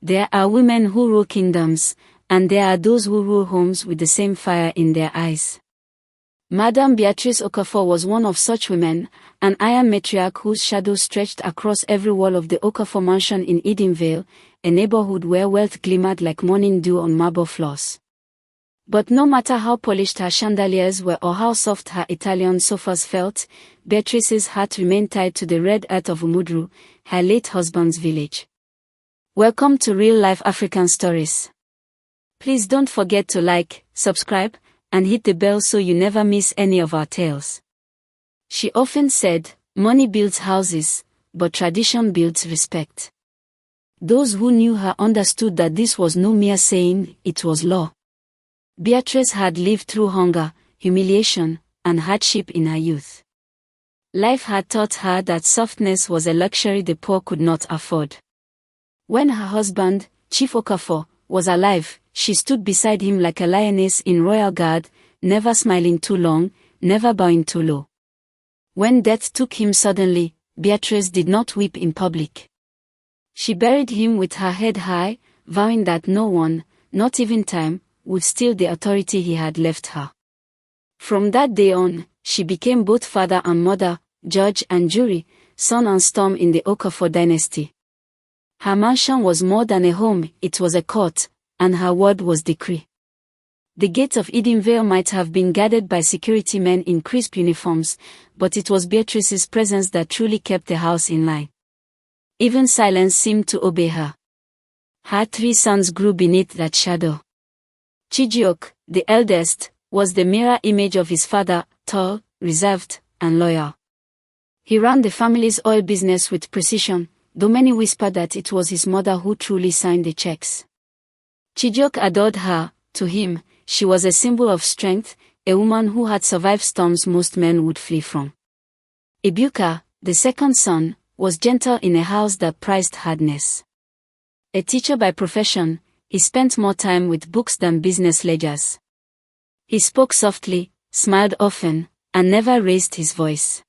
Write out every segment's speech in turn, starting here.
There are women who rule kingdoms, and there are those who rule homes with the same fire in their eyes. Madame Beatrice Okafor was one of such women, an iron matriarch whose shadow stretched across every wall of the Okafor mansion in Edenvale, a neighborhood where wealth glimmered like morning dew on marble floors. But no matter how polished her chandeliers were or how soft her Italian sofas felt, Beatrice's heart remained tied to the red earth of Umudru, her late husband's village. Welcome to Real Life African Stories. Please don't forget to like, subscribe, and hit the bell so you never miss any of our tales. She often said, "Money builds houses, but tradition builds respect." Those who knew her understood that this was no mere saying, it was law. Beatrice had lived through hunger, humiliation, and hardship in her youth. Life had taught her that softness was a luxury the poor could not afford. When her husband, Chief Okafor, was alive, she stood beside him like a lioness in royal guard, never smiling too long, never bowing too low. When death took him suddenly, Beatrice did not weep in public. She buried him with her head high, vowing that no one, not even time, would steal the authority he had left her. From that day on, she became both father and mother, judge and jury, sun and storm in the Okafor dynasty. Her mansion was more than a home, it was a court, and her word was decree. The gates of Edenvale might have been guarded by security men in crisp uniforms, but it was Beatrice's presence that truly kept the house in line. Even silence seemed to obey her. Her 3 sons grew beneath that shadow. Chijioke, the eldest, was the mirror image of his father, tall, reserved, and loyal. He ran the family's oil business with precision, though many whispered that it was his mother who truly signed the checks. Chijioke adored her. To him, she was a symbol of strength, a woman who had survived storms most men would flee from. Ebuka, the second son, was gentle in a house that prized hardness. A teacher by profession, he spent more time with books than business ledgers. He spoke softly, smiled often, and never raised his voice.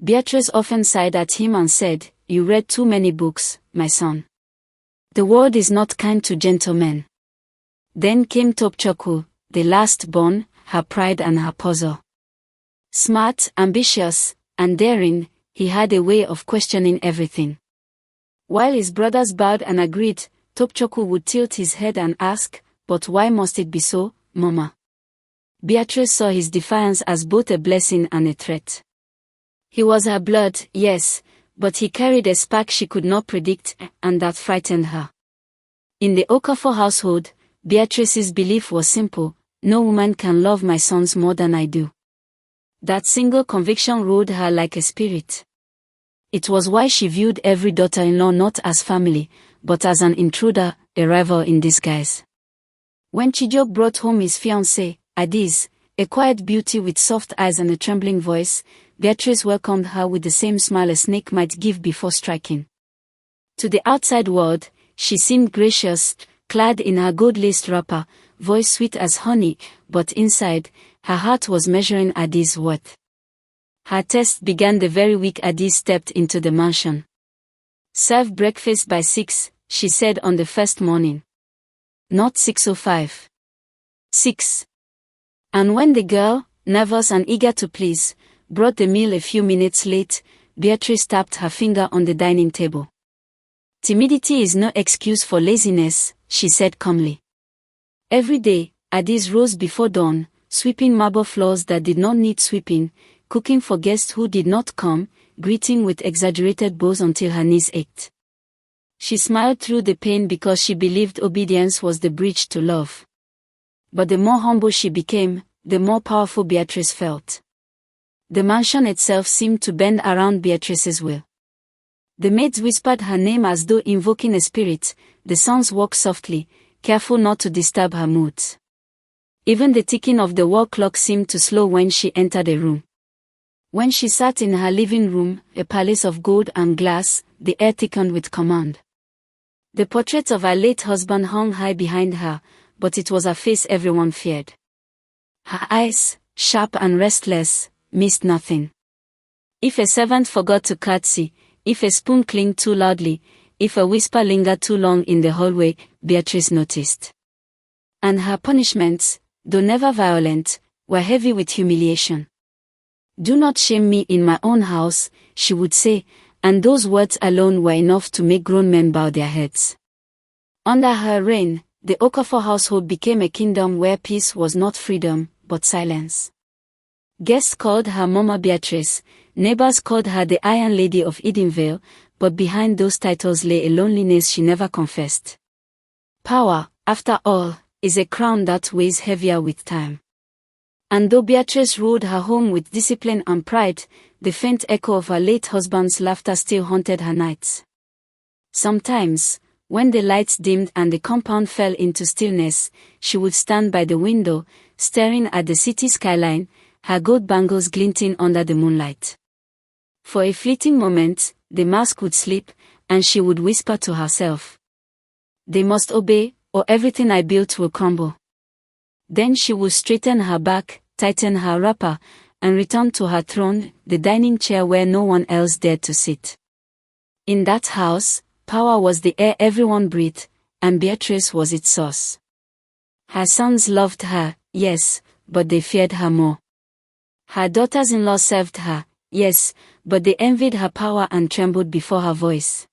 Beatrice often sighed at him and said, "You read too many books, my son. The world is not kind to gentlemen." Then came Topchoku, the last born, her pride and her puzzle. Smart, ambitious, and daring, he had a way of questioning everything. While his brothers bowed and agreed, Topchoku would tilt his head and ask, "But why must it be so, Mama?" Beatrice saw his defiance as both a blessing and a threat. He was her blood, yes, but he carried a spark she could not predict, and that frightened her. In the Okafor household, Beatrice's belief was simple: no woman can love my sons more than I do. That single conviction ruled her like a spirit. It was why she viewed every daughter-in-law not as family, but as an intruder, a rival in disguise. When Chijioke brought home his fiancée, Adiz, a quiet beauty with soft eyes and a trembling voice, Beatrice welcomed her with the same smile a snake might give before striking. To the outside world, she seemed gracious, clad in her gold-laced wrapper, voice sweet as honey, but inside, her heart was measuring Adiz's worth. Her test began the very week Adiz stepped into the mansion. "Serve breakfast by 6, she said on the first morning. Not 6:05. 6. And when the girl, nervous and eager to please, brought the meal a few minutes late, Beatrice tapped her finger on the dining table. "Timidity is no excuse for laziness," she said calmly. Every day, Adiz rose before dawn, sweeping marble floors that did not need sweeping, cooking for guests who did not come, greeting with exaggerated bows until her knees ached. She smiled through the pain because she believed obedience was the bridge to love. But the more humble she became, the more powerful Beatrice felt. The mansion itself seemed to bend around Beatrice's will. The maids whispered her name as though invoking a spirit, the sons walked softly, careful not to disturb her moods. Even the ticking of the wall clock seemed to slow when she entered a room. When she sat in her living room, a palace of gold and glass, the air thickened with command. The portrait of her late husband hung high behind her, but it was her face everyone feared. Her eyes, sharp and restless, missed nothing. If a servant forgot to curtsy, if a spoon clinked too loudly, if a whisper lingered too long in the hallway, Beatrice noticed. And her punishments, though never violent, were heavy with humiliation. "Do not shame me in my own house," she would say, and those words alone were enough to make grown men bow their heads. Under her reign, the Okafor household became a kingdom where peace was not freedom, but silence. Guests called her Mama Beatrice, neighbors called her the Iron Lady of Edenvale, but behind those titles lay a loneliness she never confessed. Power, after all, is a crown that weighs heavier with time. And though Beatrice ruled her home with discipline and pride, the faint echo of her late husband's laughter still haunted her nights. Sometimes, when the lights dimmed and the compound fell into stillness, she would stand by the window, staring at the city skyline, her gold bangles glinting under the moonlight. For a fleeting moment, the mask would slip, and she would whisper to herself, "They must obey, or everything I built will crumble." Then she would straighten her back, tighten her wrapper, and return to her throne, the dining chair where no one else dared to sit. In that house, power was the air everyone breathed, and Beatrice was its source. Her sons loved her, yes, but they feared her more. Her daughters-in-law served her, yes, but they envied her power and trembled before her voice.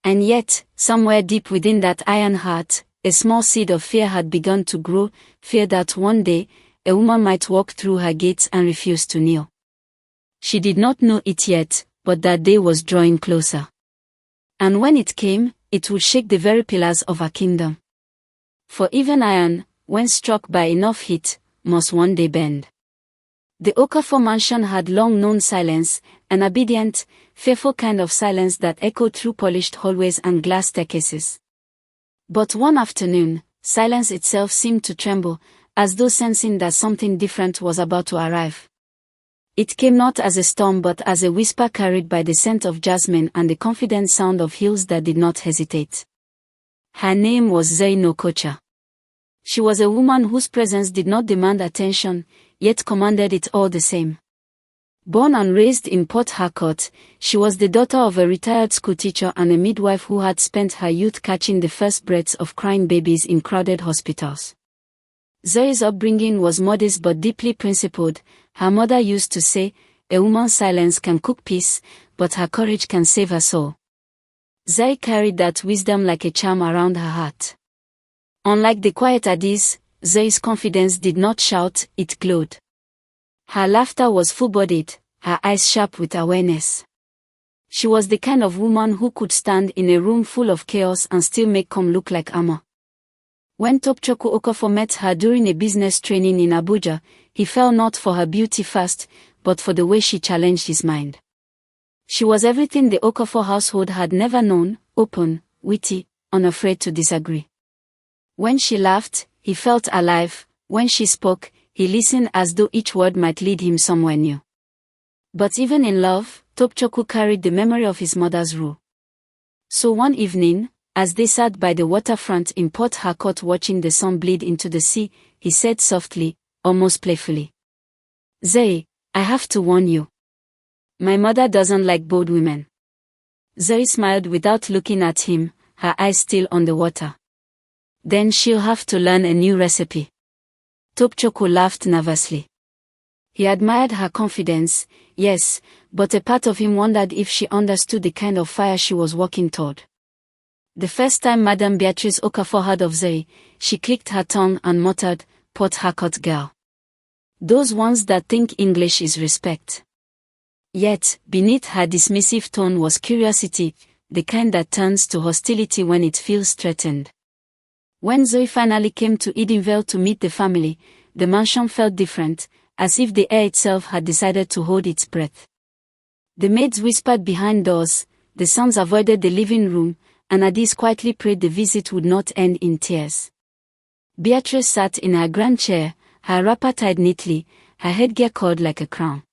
And yet, somewhere deep within that iron heart, a small seed of fear had begun to grow, fear that one day, a woman might walk through her gates and refuse to kneel. She did not know it yet, but that day was drawing closer. And when it came, it would shake the very pillars of her kingdom. For even iron, when struck by enough heat, must one day bend. The Okafor mansion had long known silence, an obedient, fearful kind of silence that echoed through polished hallways and glass staircases. But one afternoon, silence itself seemed to tremble, as though sensing that something different was about to arrive. It came not as a storm but as a whisper carried by the scent of jasmine and the confident sound of heels that did not hesitate. Her name was Zoe Nokocha. She was a woman whose presence did not demand attention, yet commanded it all the same. Born and raised in Port Harcourt, she was the daughter of a retired schoolteacher and a midwife who had spent her youth catching the first breaths of crying babies in crowded hospitals. Zoe's upbringing was modest but deeply principled. Her mother used to say, "A woman's silence can cook peace, but her courage can save her soul." Zoe carried that wisdom like a charm around her heart. Unlike the quiet Addis, Zoe's confidence did not shout, it glowed. Her laughter was full-bodied, her eyes sharp with awareness. She was the kind of woman who could stand in a room full of chaos and still make calm look like armor. When Topchoku Okafor met her during a business training in Abuja, he fell not for her beauty first, but for the way she challenged his mind. She was everything the Okafor household had never known, open, witty, unafraid to disagree. When she laughed, he felt alive. When she spoke, he listened as though each word might lead him somewhere new. But even in love, Topchoku carried the memory of his mother's rule. So one evening, as they sat by the waterfront in Port Harcourt watching the sun bleed into the sea, he said softly, almost playfully, "Zoe, I have to warn you. My mother doesn't like bold women." Zoe smiled without looking at him, her eyes still on the water. "Then she'll have to learn a new recipe." Topchoku laughed nervously. He admired her confidence, yes, but a part of him wondered if she understood the kind of fire she was walking toward. The first time Madame Beatrice Okafor heard of Zoe, she clicked her tongue and muttered, "Port Harcourt girl. Those ones that think English is respect." Yet, beneath her dismissive tone was curiosity, the kind that turns to hostility when it feels threatened. When Zoe finally came to Edenvale to meet the family, the mansion felt different, as if the air itself had decided to hold its breath. The maids whispered behind doors, the sons avoided the living room, and Addis quietly prayed the visit would not end in tears. Beatrice sat in her grand chair, her wrapper tied neatly, her headgear coiled like a crown.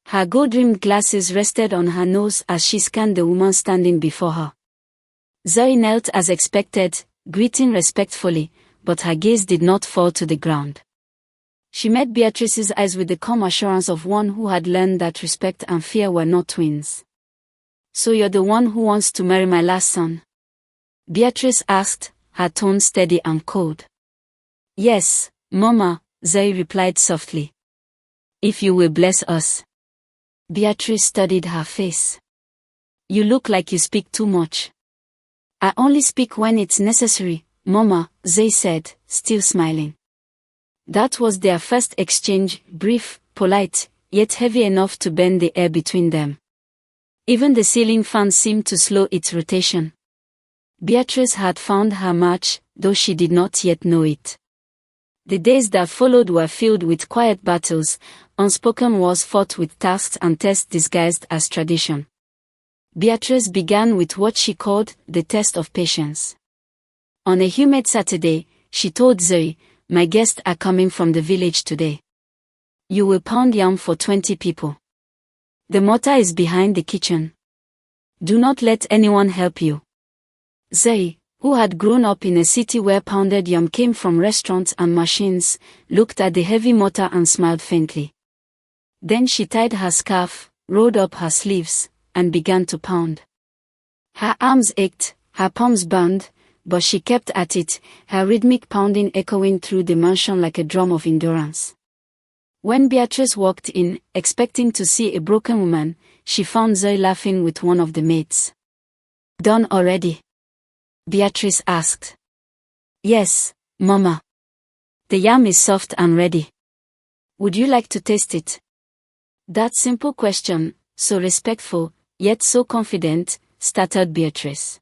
Her gold-rimmed glasses rested on her nose as she scanned the woman standing before her. Zoe knelt as expected, greeting respectfully, but her gaze did not fall to the ground. She met Beatrice's eyes with the calm assurance of one who had learned that respect and fear were not twins. "So you're the one who wants to marry my last son?" Beatrice asked, her tone steady and cold. "Yes, Mama," Zoe replied softly. "If you will bless us." Beatrice studied her face. "You look like you speak too much." "I only speak when it's necessary, Mama," Zoe said, still smiling. That was their first exchange, brief, polite, yet heavy enough to bend the air between them. Even the ceiling fan seemed to slow its rotation. Beatrice had found her match, though she did not yet know it. The days that followed were filled with quiet battles, unspoken wars fought with tasks and tests disguised as tradition. Beatrice began with what she called the test of patience. On a humid Saturday, she told Zoe, "My guests are coming from the village today. You will pound yam for 20 people. The mortar is behind the kitchen. Do not let anyone help you." Zoe, who had grown up in a city where pounded yam came from restaurants and machines, looked at the heavy mortar and smiled faintly. Then she tied her scarf, rolled up her sleeves, and began to pound. Her arms ached, her palms burned, but she kept at it, her rhythmic pounding echoing through the mansion like a drum of endurance. When Beatrice walked in, expecting to see a broken woman, she found Zoe laughing with one of the maids. "Done already?" Beatrice asked. "Yes, Mama. The yam is soft and ready. Would you like to taste it?" That simple question, so respectful, yet so confident, startled Beatrice.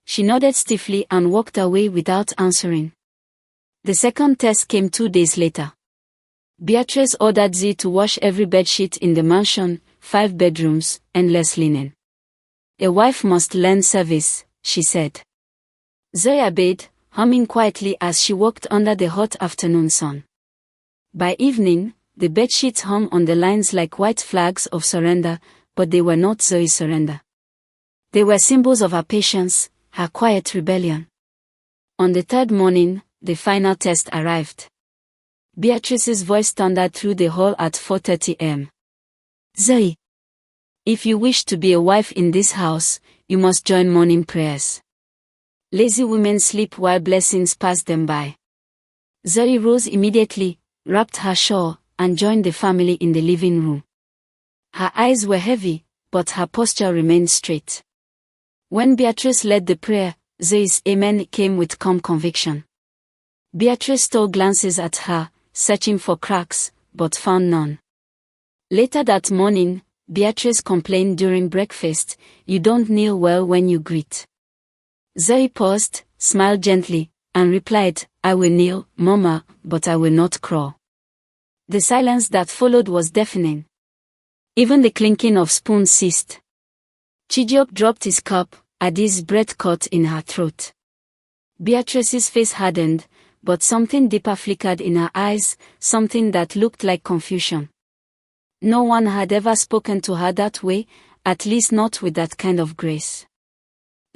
She nodded stiffly and walked away without answering. The second test came 2 days later. Beatrice ordered Z to wash every bedsheet in the mansion, 5 bedrooms, endless linen. "A wife must learn service," she said. Zoe obeyed, humming quietly as she walked under the hot afternoon sun. By evening, the bedsheets hung on the lines like white flags of surrender, but they were not Zoe's surrender. They were symbols of her patience, her quiet rebellion. On the third morning, the final test arrived. Beatrice's voice thundered through the hall at 4:30 am. "Zoe, if you wish to be a wife in this house, you must join morning prayers. Lazy women sleep while blessings pass them by." Zoe rose immediately, wrapped her shawl, and joined the family in the living room. Her eyes were heavy, but her posture remained straight. When Beatrice led the prayer, Zoe's amen came with calm conviction. Beatrice stole glances at her, searching for cracks, but found none. Later that morning, Beatrice complained during breakfast, "You don't kneel well when you greet." Zoe paused, smiled gently, and replied, "I will kneel, Mama, but I will not crawl." The silence that followed was deafening. Even the clinking of spoons ceased. Chijioke dropped his cup, Adi's breath caught in her throat. Beatrice's face hardened, but something deeper flickered in her eyes, something that looked like confusion. No one had ever spoken to her that way, at least not with that kind of grace.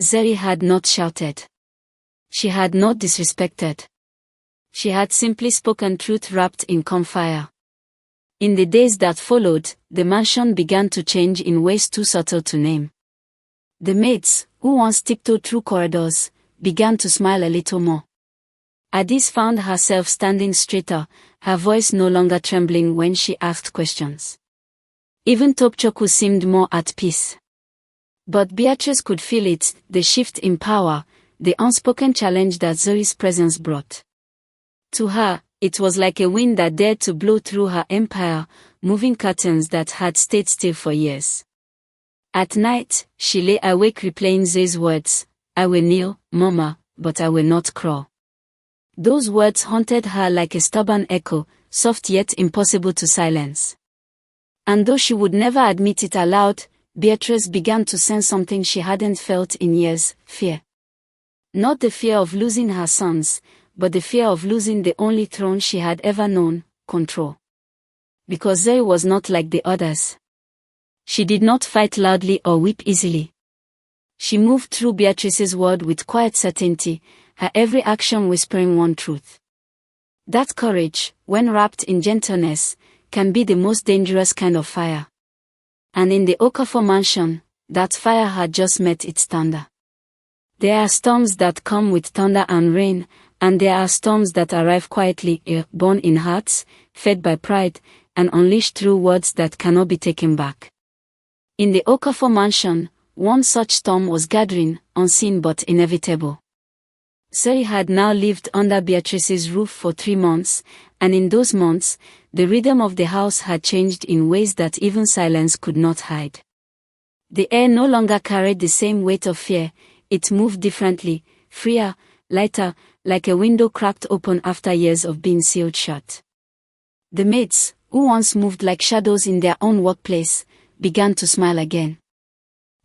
Zoe had not shouted. She had not disrespected. She had simply spoken truth wrapped in calm fire. In the days that followed, the mansion began to change in ways too subtle to name. The maids, who once tiptoed through corridors, began to smile a little more. Adis found herself standing straighter, her voice no longer trembling when she asked questions. Even Topchoku seemed more at peace. But Beatrice could feel it, the shift in power, the unspoken challenge that Zoe's presence brought. To her, it was like a wind that dared to blow through her empire, moving curtains that had stayed still for years. At night, she lay awake replaying Zoe's words, "I will kneel, Mama, but I will not crawl." Those words haunted her like a stubborn echo, soft yet impossible to silence. And though she would never admit it aloud, Beatrice began to sense something she hadn't felt in years, fear. Not the fear of losing her sons, but the fear of losing the only throne she had ever known, control. Because Zoe was not like the others. She did not fight loudly or weep easily. She moved through Beatrice's world with quiet certainty, her every action whispering one truth. That courage, when wrapped in gentleness, can be the most dangerous kind of fire. And in the Okafor mansion, that fire had just met its thunder. There are storms that come with thunder and rain, and there are storms that arrive quietly, born in hearts, fed by pride, and unleashed through words that cannot be taken back. In the Okafor mansion, one such storm was gathering, unseen but inevitable. Zoe had now lived under Beatrice's roof for 3 months, and in those months, the rhythm of the house had changed in ways that even silence could not hide. The air no longer carried the same weight of fear, it moved differently, freer, lighter, like a window cracked open after years of being sealed shut. The maids, who once moved like shadows in their own workplace, began to smile again.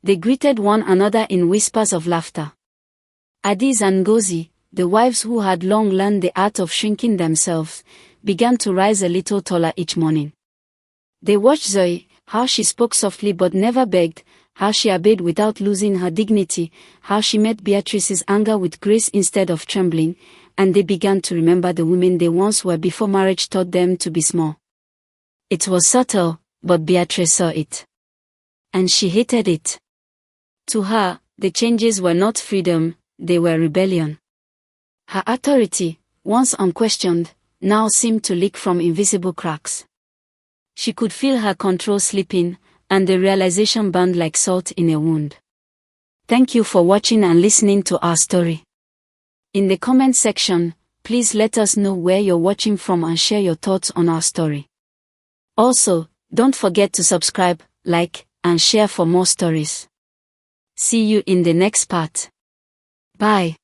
They greeted one another in whispers of laughter. Adis and Ngozi, the wives who had long learned the art of shrinking themselves, began to rise a little taller each morning. They watched Zoe, how she spoke softly but never begged, how she obeyed without losing her dignity, how she met Beatrice's anger with grace instead of trembling, and they began to remember the women they once were before marriage taught them to be small. It was subtle, but Beatrice saw it. And she hated it. To her, the changes were not freedom, they were rebellion. Her authority, once unquestioned, now seemed to leak from invisible cracks. She could feel her control slipping, and the realization burned like salt in a wound. Thank you for watching and listening to our story. In the comment section, please let us know where you're watching from and share your thoughts on our story. Also, don't forget to subscribe, like, and share for more stories. See you in the next part. Bye.